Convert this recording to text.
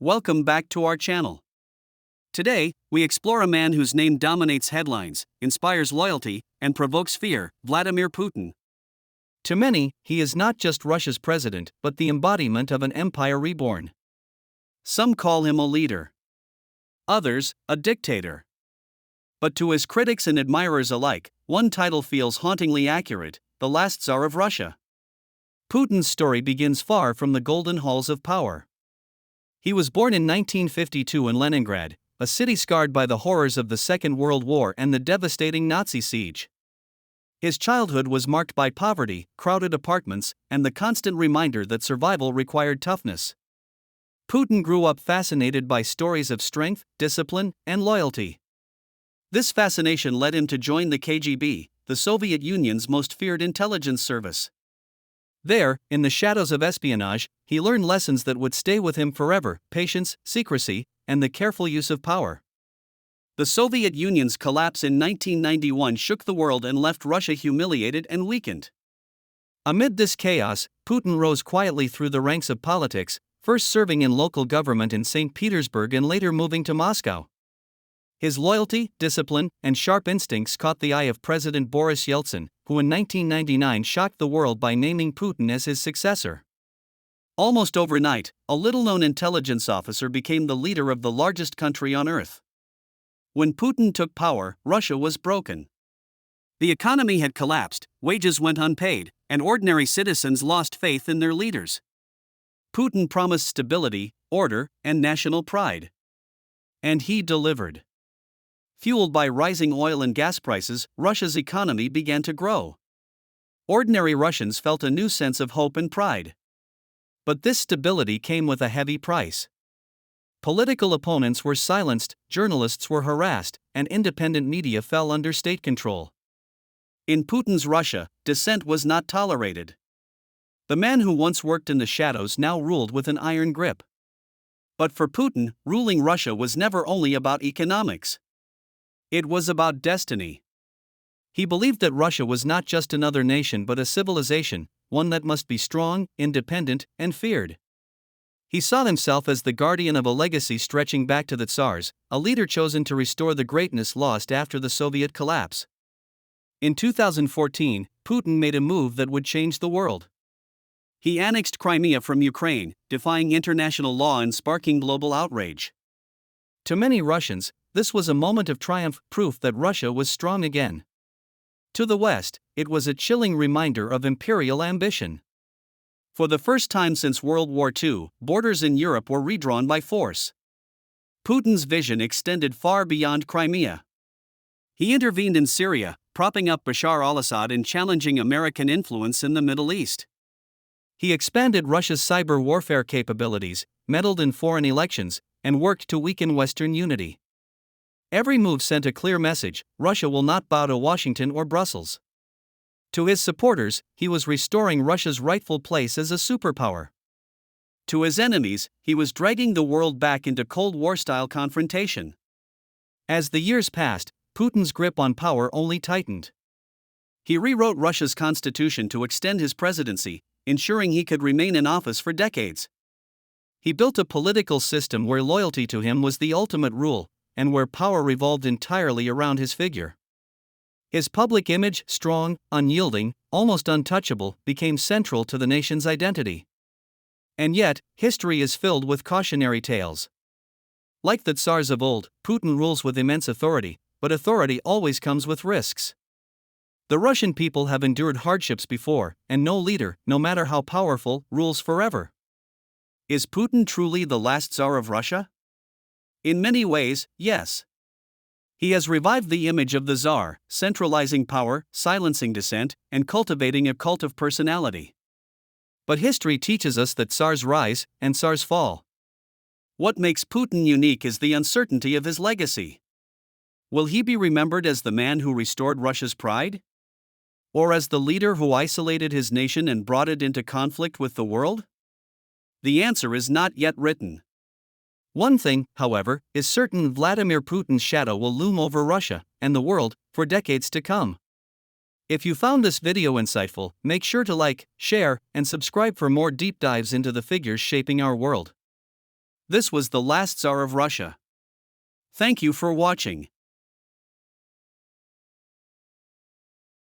Welcome back to our channel. Today, we explore a man whose name dominates headlines, inspires loyalty, and provokes fear, Vladimir Putin. To many, he is not just Russia's president but the embodiment of an empire reborn. Some call him a leader. Others, a dictator. But to his critics and admirers alike, one title feels hauntingly accurate: the Last Tsar of Russia. Putin's story begins far from the golden halls of power. He was born in 1952 in Leningrad, a city scarred by the horrors of the Second World War and the devastating Nazi siege. His childhood was marked by poverty, crowded apartments, and the constant reminder that survival required toughness. Putin grew up fascinated by stories of strength, discipline, and loyalty. This fascination led him to join the KGB, the Soviet Union's most feared intelligence service. There, in the shadows of espionage, he learned lessons that would stay with him forever: patience, secrecy, and the careful use of power. The Soviet Union's collapse in 1991 shook the world and left Russia humiliated and weakened. Amid this chaos, Putin rose quietly through the ranks of politics, first serving in local government in St. Petersburg and later moving to Moscow. His loyalty, discipline, and sharp instincts caught the eye of President Boris Yeltsin, who in 1999 shocked the world by naming Putin as his successor. Almost overnight, a little-known intelligence officer became the leader of the largest country on earth. When Putin took power, Russia was broken. The economy had collapsed, wages went unpaid, and ordinary citizens lost faith in their leaders. Putin promised stability, order, and national pride. And he delivered. Fueled by rising oil and gas prices, Russia's economy began to grow. Ordinary Russians felt a new sense of hope and pride. But this stability came with a heavy price. Political opponents were silenced, journalists were harassed, and independent media fell under state control. In Putin's Russia, dissent was not tolerated. The man who once worked in the shadows now ruled with an iron grip. But for Putin, ruling Russia was never only about economics. It was about destiny. He believed that Russia was not just another nation but a civilization, one that must be strong, independent, and feared. He saw himself as the guardian of a legacy stretching back to the Tsars, a leader chosen to restore the greatness lost after the Soviet collapse. In 2014, Putin made a move that would change the world. He annexed Crimea from Ukraine, defying international law and sparking global outrage. To many Russians, this was a moment of triumph, proof that Russia was strong again. To the West, it was a chilling reminder of imperial ambition. For the first time since World War II, borders in Europe were redrawn by force. Putin's vision extended far beyond Crimea. He intervened in Syria, propping up Bashar al-Assad and challenging American influence in the Middle East. He expanded Russia's cyber warfare capabilities, meddled in foreign elections, and worked to weaken Western unity. Every move sent a clear message: Russia will not bow to Washington or Brussels. To his supporters, he was restoring Russia's rightful place as a superpower. To his enemies, he was dragging the world back into Cold War-style confrontation. As the years passed, Putin's grip on power only tightened. He rewrote Russia's constitution to extend his presidency, ensuring he could remain in office for decades. He built a political system where loyalty to him was the ultimate rule, and where power revolved entirely around his figure. His public image, strong, unyielding, almost untouchable, became central to the nation's identity. And yet, history is filled with cautionary tales. Like the Tsars of old, Putin rules with immense authority, but authority always comes with risks. The Russian people have endured hardships before, and no leader, no matter how powerful, rules forever. Is Putin truly the last Tsar of Russia? In many ways, yes. He has revived the image of the Tsar, centralizing power, silencing dissent, and cultivating a cult of personality. But history teaches us that Tsars rise and Tsars fall. What makes Putin unique is the uncertainty of his legacy. Will he be remembered as the man who restored Russia's pride? Or as the leader who isolated his nation and brought it into conflict with the world? The answer is not yet written. One thing, however, is certain: Vladimir Putin's shadow will loom over Russia and the world for decades to come. If you found this video insightful, make sure to like, share, and subscribe for more deep dives into the figures shaping our world. This was the last Tsar of Russia. Thank you for watching.